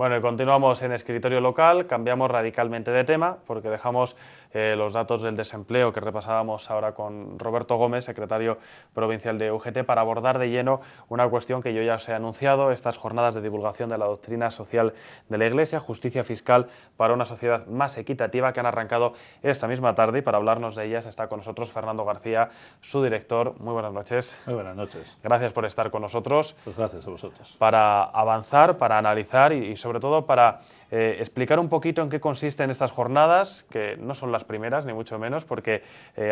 Bueno, y continuamos en escritorio local, cambiamos radicalmente de tema porque dejamos los datos del desempleo que repasábamos ahora con Roberto Gómez, secretario provincial de UGT, para abordar de lleno una cuestión que yo ya os he anunciado, estas jornadas de divulgación de la doctrina social de la Iglesia, justicia fiscal para una sociedad más equitativa, que han arrancado esta misma tarde, y para hablarnos de ellas está con nosotros Fernando García, su director. Muy buenas noches. Muy buenas noches. Gracias por estar con nosotros. Pues gracias a vosotros. Para avanzar, para analizar y sobre todo para explicar un poquito en qué consisten estas jornadas, que no son las primeras, ni mucho menos, porque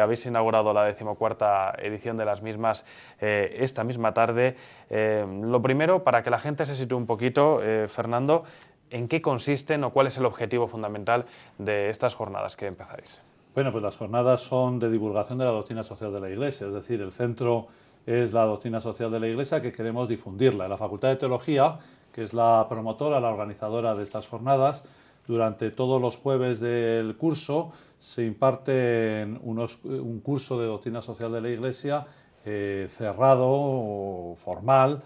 habéis inaugurado la 14ª edición de las mismas esta misma tarde. Lo primero, para que la gente se sitúe un poquito, Fernando, ¿en qué consisten o cuál es el objetivo fundamental de estas jornadas que empezáis? Bueno, pues las jornadas son de divulgación de la doctrina social de la Iglesia, es decir, el centro es la doctrina social de la Iglesia, que queremos difundirla. En la Facultad de Teología, que es la promotora, la organizadora de estas jornadas, durante todos los jueves del curso se imparte un curso de doctrina social de la Iglesia cerrado o formal,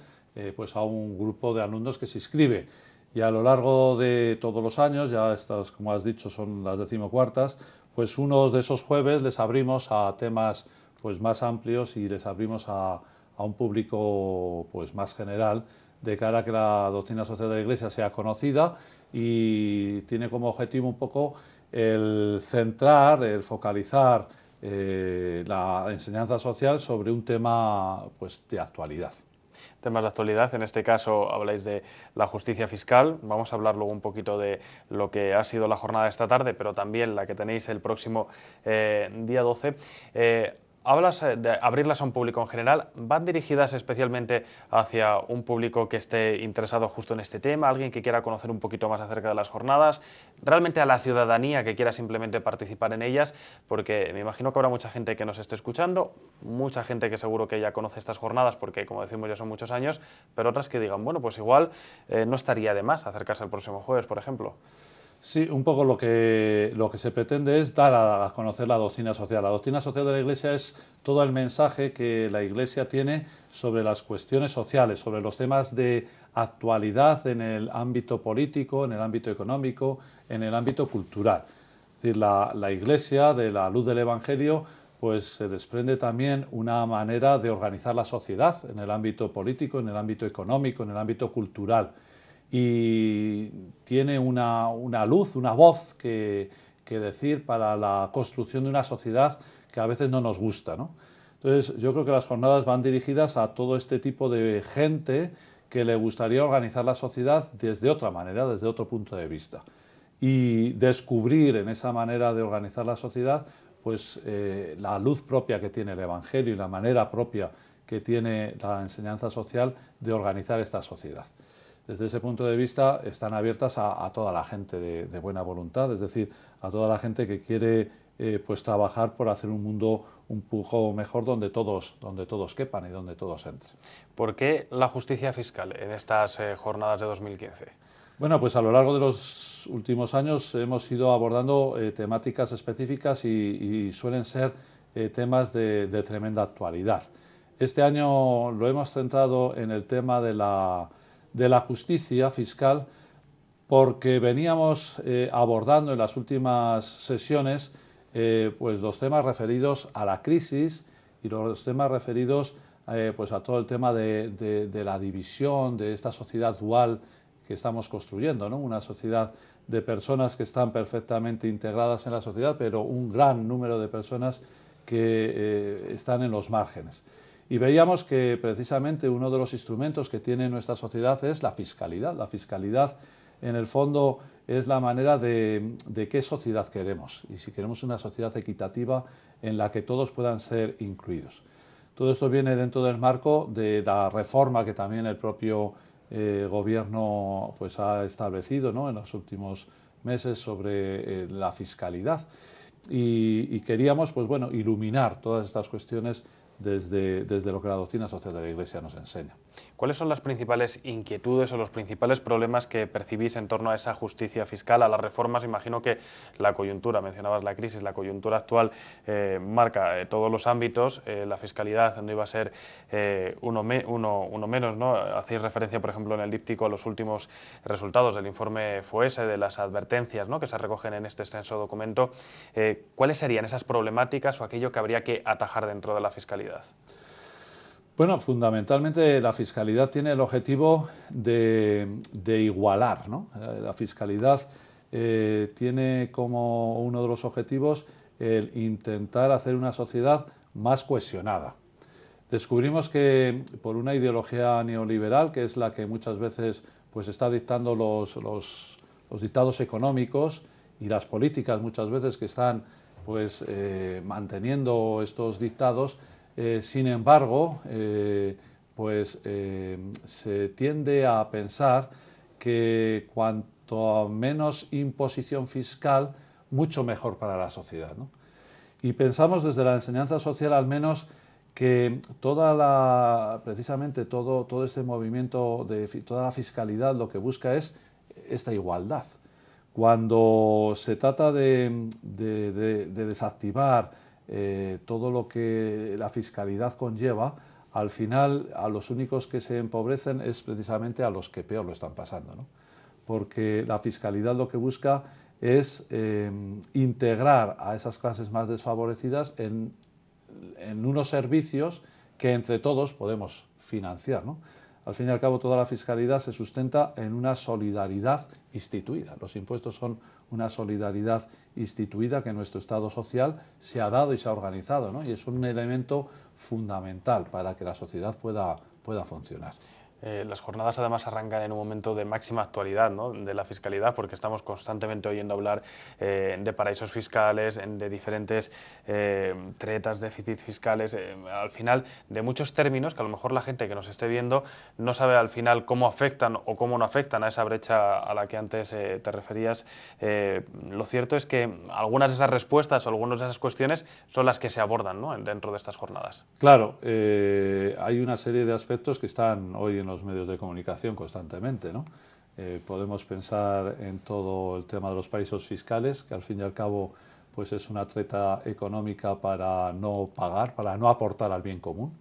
pues a un grupo de alumnos que se inscribe. Y a lo largo de todos los años, ya estas, como has dicho, son las 14ª, pues unos de esos jueves les abrimos a temas pues más amplios y les abrimos a un público pues más general, de cara a que la doctrina social de la Iglesia sea conocida, y tiene como objetivo un poco el centrar, el focalizar la enseñanza social sobre un tema pues de actualidad. Temas de actualidad, en este caso habláis de la justicia fiscal. Vamos a hablar luego un poquito de lo que ha sido la jornada de esta tarde, pero también la que tenéis el próximo día 12. Hablas de abrirlas a un público en general. ¿Van dirigidas especialmente hacia un público que esté interesado justo en este tema, alguien que quiera conocer un poquito más acerca de las jornadas, realmente a la ciudadanía que quiera simplemente participar en ellas? Porque me imagino que habrá mucha gente que nos esté escuchando, mucha gente que seguro que ya conoce estas jornadas porque, como decimos, ya son muchos años, pero otras que digan, bueno, pues igual no estaría de más acercarse el próximo jueves, por ejemplo. Sí, un poco lo que se pretende es dar a conocer la doctrina social. La doctrina social de la Iglesia es todo el mensaje que la Iglesia tiene sobre las cuestiones sociales, sobre los temas de actualidad en el ámbito político, en el ámbito económico, en el ámbito cultural. Es decir, la Iglesia, de la luz del Evangelio, pues se desprende también una manera de organizar la sociedad en el ámbito político, en el ámbito económico, en el ámbito cultural. Y tiene una luz, una voz que decir para la construcción de una sociedad que a veces no nos gusta, ¿no? Entonces, yo creo que las jornadas van dirigidas a todo este tipo de gente que le gustaría organizar la sociedad desde otra manera, desde otro punto de vista. Y descubrir en esa manera de organizar la sociedad pues la luz propia que tiene el Evangelio y la manera propia que tiene la enseñanza social de organizar esta sociedad. Desde ese punto de vista están abiertas a toda la gente de buena voluntad, es decir, a toda la gente que quiere pues trabajar por hacer un mundo un poco mejor donde todos quepan y donde todos entren. ¿Por qué la justicia fiscal en estas jornadas de 2015? Bueno, pues a lo largo de los últimos años hemos ido abordando temáticas específicas y suelen ser temas de tremenda actualidad. Este año lo hemos centrado en el tema de la justicia fiscal, porque veníamos abordando en las últimas sesiones pues los temas referidos a la crisis y los temas referidos pues a todo el tema de la división de esta sociedad dual que estamos construyendo, ¿no? Una sociedad de personas que están perfectamente integradas en la sociedad, pero un gran número de personas que están en los márgenes. Y veíamos que precisamente uno de los instrumentos que tiene nuestra sociedad es la fiscalidad. La fiscalidad, en el fondo, es la manera de qué sociedad queremos, y si queremos una sociedad equitativa en la que todos puedan ser incluidos. Todo esto viene dentro del marco de la reforma que también el propio gobierno pues ha establecido, ¿no?, en los últimos meses sobre la fiscalidad, y queríamos pues bueno, iluminar todas estas cuestiones desde lo que la doctrina social de la Iglesia nos enseña. ¿Cuáles son las principales inquietudes o los principales problemas que percibís en torno a esa justicia fiscal, a las reformas? Imagino que la coyuntura, mencionabas la crisis, la coyuntura actual marca todos los ámbitos, la fiscalidad no iba a ser uno menos, ¿no? Hacéis referencia, por ejemplo, en el díptico a los últimos resultados del informe FOESE, de las advertencias, ¿no?, que se recogen en este extenso documento. ¿Cuáles serían esas problemáticas o aquello que habría que atajar dentro de la fiscalidad? Bueno, fundamentalmente la fiscalidad tiene el objetivo de igualar, ¿no? La fiscalidad tiene como uno de los objetivos el intentar hacer una sociedad más cohesionada. Descubrimos que por una ideología neoliberal, que es la que muchas veces pues, está dictando los dictados económicos y las políticas muchas veces que están pues, manteniendo estos dictados, sin embargo, se tiende a pensar que cuanto menos imposición fiscal, mucho mejor para la sociedad, ¿no? Y pensamos desde la enseñanza social al menos que precisamente todo este movimiento, toda la fiscalidad lo que busca es esta igualdad. Cuando se trata de desactivar todo lo que la fiscalidad conlleva, al final a los únicos que se empobrecen es precisamente a los que peor lo están pasando, ¿no? Porque la fiscalidad lo que busca es integrar a esas clases más desfavorecidas en unos servicios que entre todos podemos financiar, ¿no? Al fin y al cabo, toda la fiscalidad se sustenta en una solidaridad instituida. Los impuestos son una solidaridad instituida que nuestro Estado social se ha dado y se ha organizado, ¿no? Y es un elemento fundamental para que la sociedad pueda funcionar. Las jornadas además arrancan en un momento de máxima actualidad, ¿no?, de la fiscalidad, porque estamos constantemente oyendo hablar de paraísos fiscales, de diferentes tretas, déficits fiscales, al final de muchos términos que a lo mejor la gente que nos esté viendo no sabe al final cómo afectan o cómo no afectan a esa brecha a la que antes te referías. Lo cierto es que algunas de esas respuestas o algunas de esas cuestiones son las que se abordan, ¿no?, dentro de estas jornadas. Claro, hay una serie de aspectos que están hoy en los medios de comunicación constantemente, ¿no? Podemos pensar en todo el tema de los paraísos fiscales, que al fin y al cabo pues es una treta económica para no pagar, para no aportar al bien común,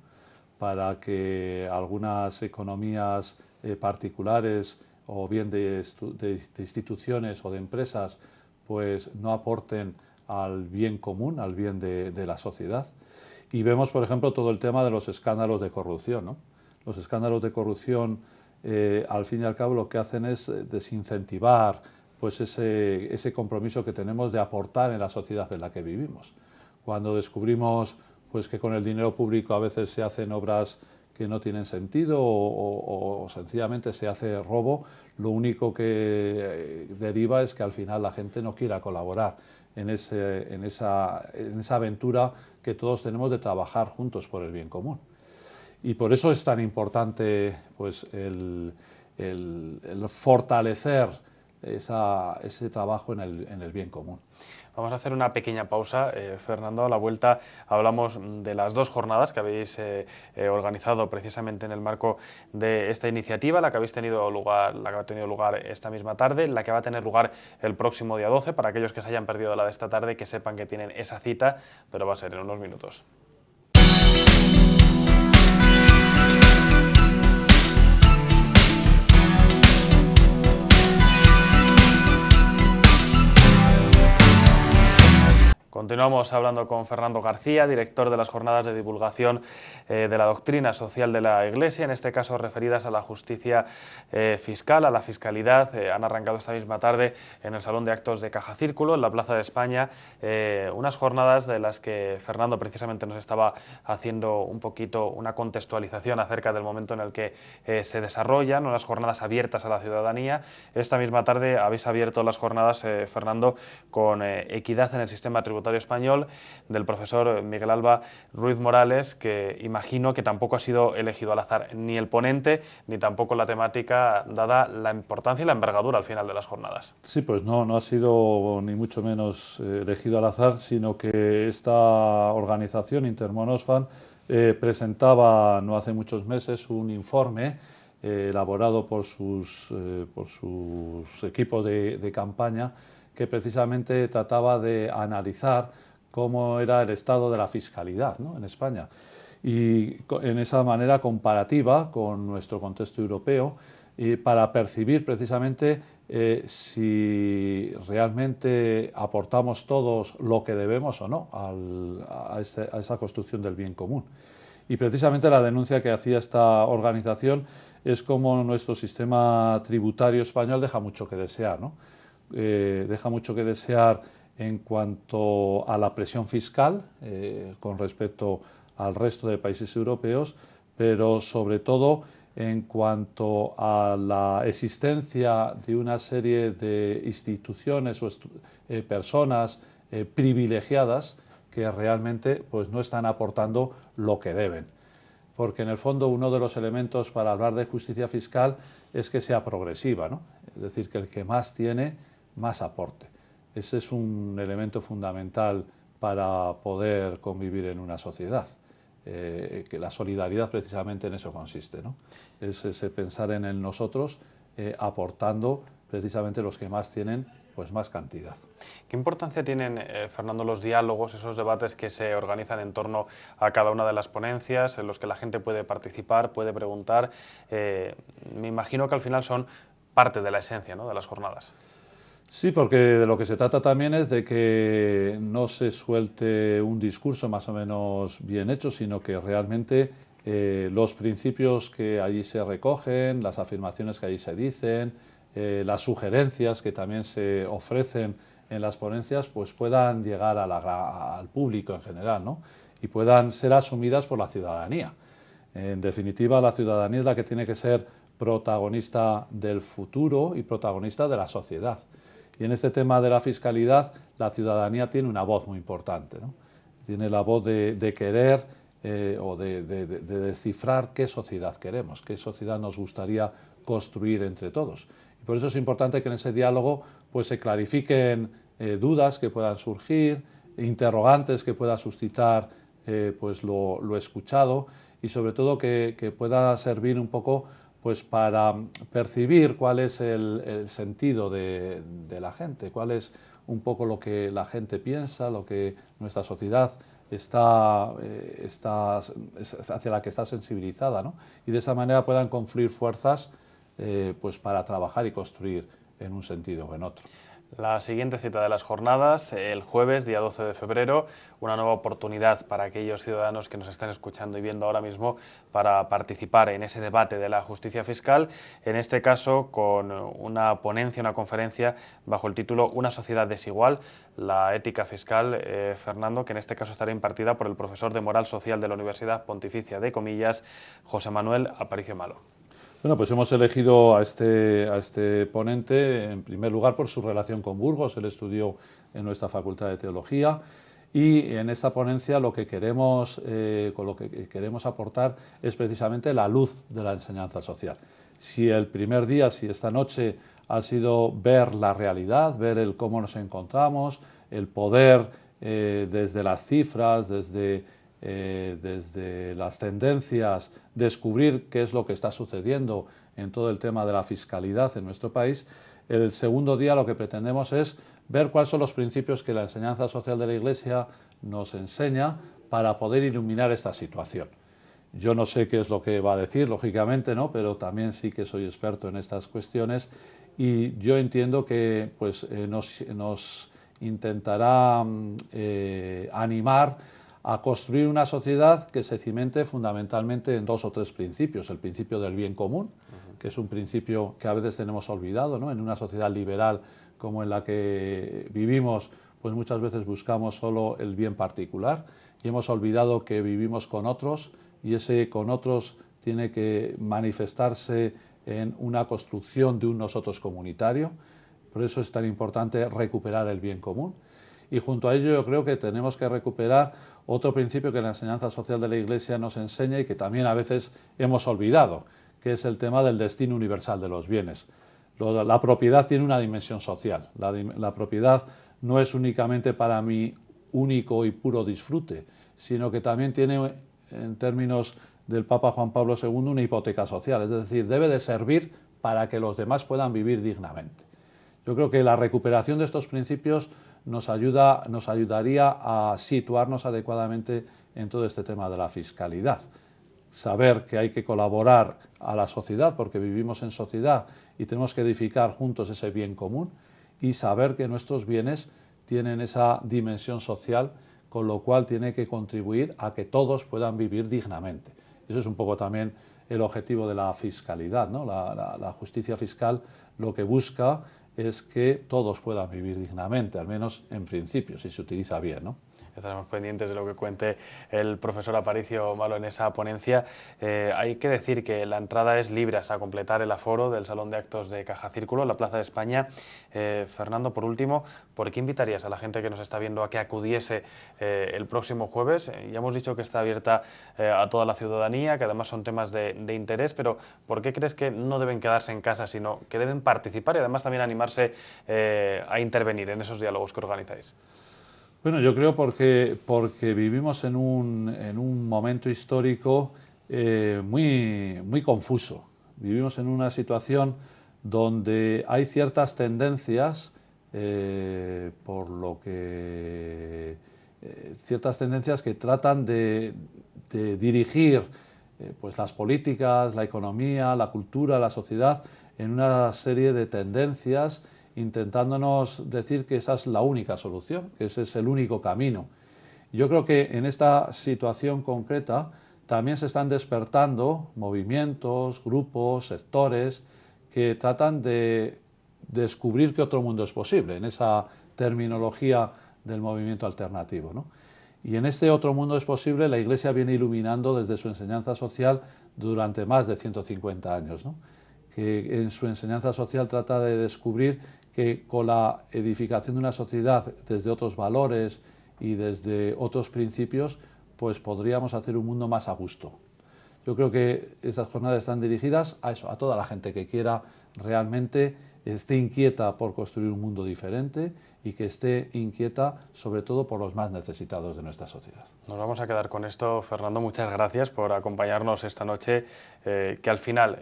para que algunas economías particulares o bien de instituciones o de empresas pues no aporten al bien común, al bien de la sociedad. Y vemos, por ejemplo, todo el tema de los escándalos de corrupción, ¿no? Los escándalos de corrupción, al fin y al cabo, lo que hacen es desincentivar pues, ese compromiso que tenemos de aportar en la sociedad en la que vivimos. Cuando descubrimos pues, que con el dinero público a veces se hacen obras que no tienen sentido o sencillamente se hace robo, lo único que deriva es que al final la gente no quiera colaborar en esa aventura que todos tenemos de trabajar juntos por el bien común. Y por eso es tan importante pues, el fortalecer ese trabajo en el bien común. Vamos a hacer una pequeña pausa, Fernando. A la vuelta hablamos de las dos jornadas que habéis organizado precisamente en el marco de esta iniciativa, la que ha tenido lugar esta misma tarde, la que va a tener lugar el próximo día 12, para aquellos que se hayan perdido la de esta tarde, que sepan que tienen esa cita, pero va a ser en unos minutos. Continuamos hablando con Fernando García, director de las jornadas de divulgación de la doctrina social de la Iglesia, en este caso referidas a la justicia fiscal, a la fiscalidad. Han arrancado esta misma tarde en el Salón de Actos de Caja Círculo, en la Plaza de España, unas jornadas de las que Fernando precisamente nos estaba haciendo un poquito una contextualización acerca del momento en el que se desarrollan, unas jornadas abiertas a la ciudadanía. Esta misma tarde habéis abierto las jornadas, Fernando, con equidad en el sistema tributario español, del profesor Miguel Alba Ruiz Morales, que imagino que tampoco ha sido elegido al azar ni el ponente ni tampoco la temática, dada la importancia y la envergadura al final de las jornadas. Sí, pues no ha sido ni mucho menos elegido al azar, sino que esta organización, Intermonosfan, presentaba no hace muchos meses un informe elaborado por sus equipos de campaña, que precisamente trataba de analizar cómo era el estado de la fiscalidad, ¿no?, en España. Y en esa manera comparativa con nuestro contexto europeo, y para percibir precisamente si realmente aportamos todos lo que debemos o no a esa construcción del bien común. Y precisamente la denuncia que hacía esta organización es como nuestro sistema tributario español deja mucho que desear, ¿no? Deja mucho que desear en cuanto a la presión fiscal con respecto al resto de países europeos, pero sobre todo en cuanto a la existencia de una serie de instituciones o personas privilegiadas que realmente pues, no están aportando lo que deben. Porque en el fondo uno de los elementos para hablar de justicia fiscal es que sea progresiva, ¿no? Es decir, que el que más tiene, más aporte. Ese es un elemento fundamental para poder convivir en una sociedad. Que la solidaridad precisamente en eso consiste, ¿no? Es ese pensar en el nosotros aportando precisamente los que más tienen pues más cantidad. ¿Qué importancia tienen, Fernando, los diálogos, esos debates que se organizan en torno a cada una de las ponencias, en los que la gente puede participar, puede preguntar? Me imagino que al final son parte de la esencia, ¿no?, de las jornadas. Sí, porque de lo que se trata también es de que no se suelte un discurso más o menos bien hecho, sino que realmente los principios que allí se recogen, las afirmaciones que allí se dicen, las sugerencias que también se ofrecen en las ponencias, pues puedan llegar al público en general, ¿no? Y puedan ser asumidas por la ciudadanía. En definitiva, la ciudadanía es la que tiene que ser protagonista del futuro y protagonista de la sociedad. Y en este tema de la fiscalidad, la ciudadanía tiene una voz muy importante, ¿no? Tiene la voz de querer o de descifrar qué sociedad queremos, qué sociedad nos gustaría construir entre todos. Y por eso es importante que en ese diálogo pues, se clarifiquen dudas que puedan surgir, interrogantes que pueda suscitar pues lo escuchado, y sobre todo que pueda servir un poco pues para percibir cuál es el sentido de la gente, cuál es un poco lo que la gente piensa, lo que nuestra sociedad hacia la que está sensibilizada, ¿no? Y de esa manera puedan confluir fuerzas pues para trabajar y construir en un sentido o en otro. La siguiente cita de las jornadas, el jueves, día 12 de febrero, una nueva oportunidad para aquellos ciudadanos que nos están escuchando y viendo ahora mismo para participar en ese debate de la justicia fiscal, en este caso con una ponencia, una conferencia bajo el título Una sociedad desigual, la ética fiscal, Fernando, que en este caso estará impartida por el profesor de Moral Social de la Universidad Pontificia de Comillas, José Manuel Aparicio Malo. Bueno, pues hemos elegido a este ponente en primer lugar por su relación con Burgos. Él estudió en nuestra Facultad de Teología y en esta ponencia con lo que queremos aportar es precisamente la luz de la enseñanza social. Si el primer día, si esta noche ha sido ver la realidad, ver el cómo nos encontramos, el poder desde las cifras, desde las tendencias, descubrir qué es lo que está sucediendo en todo el tema de la fiscalidad en nuestro país. El segundo día lo que pretendemos es ver cuáles son los principios que la enseñanza social de la Iglesia nos enseña para poder iluminar esta situación. Yo no sé qué es lo que va a decir, lógicamente, ¿no?, pero también sí que soy experto en estas cuestiones y yo entiendo que pues, nos intentará animar a construir una sociedad que se cimente fundamentalmente en dos o tres principios. El principio del bien común, que es un principio que a veces tenemos olvidado, ¿no? En una sociedad liberal como en la que vivimos, pues muchas veces buscamos solo el bien particular y hemos olvidado que vivimos con otros y ese con otros tiene que manifestarse en una construcción de un nosotros comunitario. Por eso es tan importante recuperar el bien común. Y junto a ello yo creo que tenemos que recuperar otro principio que la enseñanza social de la Iglesia nos enseña y que también a veces hemos olvidado, que es el tema del destino universal de los bienes. La propiedad tiene una dimensión social. La propiedad no es únicamente para mi único y puro disfrute, sino que también tiene en términos del Papa Juan Pablo II, una hipoteca social, es decir, debe de servir para que los demás puedan vivir dignamente. Yo creo que la recuperación de estos principios nos ayudaría a situarnos adecuadamente en todo este tema de la fiscalidad. Saber que hay que colaborar a la sociedad, porque vivimos en sociedad y tenemos que edificar juntos ese bien común, y saber que nuestros bienes tienen esa dimensión social, con lo cual tiene que contribuir a que todos puedan vivir dignamente. Eso es un poco también el objetivo de la fiscalidad, ¿no? La justicia fiscal lo que busca es que todos puedan vivir dignamente, al menos en principio, si se utiliza bien, ¿no? Estaremos pendientes de lo que cuente el profesor Aparicio Malo en esa ponencia. Hay que decir que la entrada es libre hasta completar el aforo del Salón de Actos de Caja Círculo, en la Plaza de España. Fernando, por último, ¿por qué invitarías a la gente que nos está viendo a que acudiese el próximo jueves? Ya hemos dicho que está abierta a toda la ciudadanía, que además son temas de interés, pero ¿por qué crees que no deben quedarse en casa, sino que deben participar y además también animarse a intervenir en esos diálogos que organizáis? Bueno, yo creo porque vivimos en un momento histórico muy confuso. Vivimos en una situación donde hay ciertas tendencias, ciertas tendencias que tratan de dirigir pues las políticas, la economía, la cultura, la sociedad en una serie de tendencias, intentándonos decir que esa es la única solución, que ese es el único camino. Yo creo que en esta situación concreta también se están despertando movimientos, grupos, sectores que tratan de descubrir que otro mundo es posible, en esa terminología del movimiento alternativo, ¿no? Y en este otro mundo es posible, la Iglesia viene iluminando desde su enseñanza social durante más de 150 años, ¿no? Que en su enseñanza social trata de descubrir que con la edificación de una sociedad desde otros valores y desde otros principios, pues podríamos hacer un mundo más a gusto. Yo creo que estas jornadas están dirigidas a eso, a toda la gente que quiera realmente esté inquieta por construir un mundo diferente y que esté inquieta sobre todo por los más necesitados de nuestra sociedad. Nos vamos a quedar con esto. Fernando, muchas gracias por acompañarnos esta noche, que al final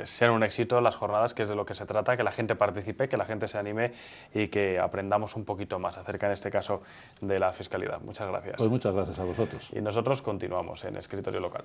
sean un éxito las jornadas, que es de lo que se trata, que la gente participe, que la gente se anime y que aprendamos un poquito más acerca, en este caso, de la fiscalidad. Muchas gracias. Pues muchas gracias a vosotros. Y nosotros continuamos en Escritorio Local.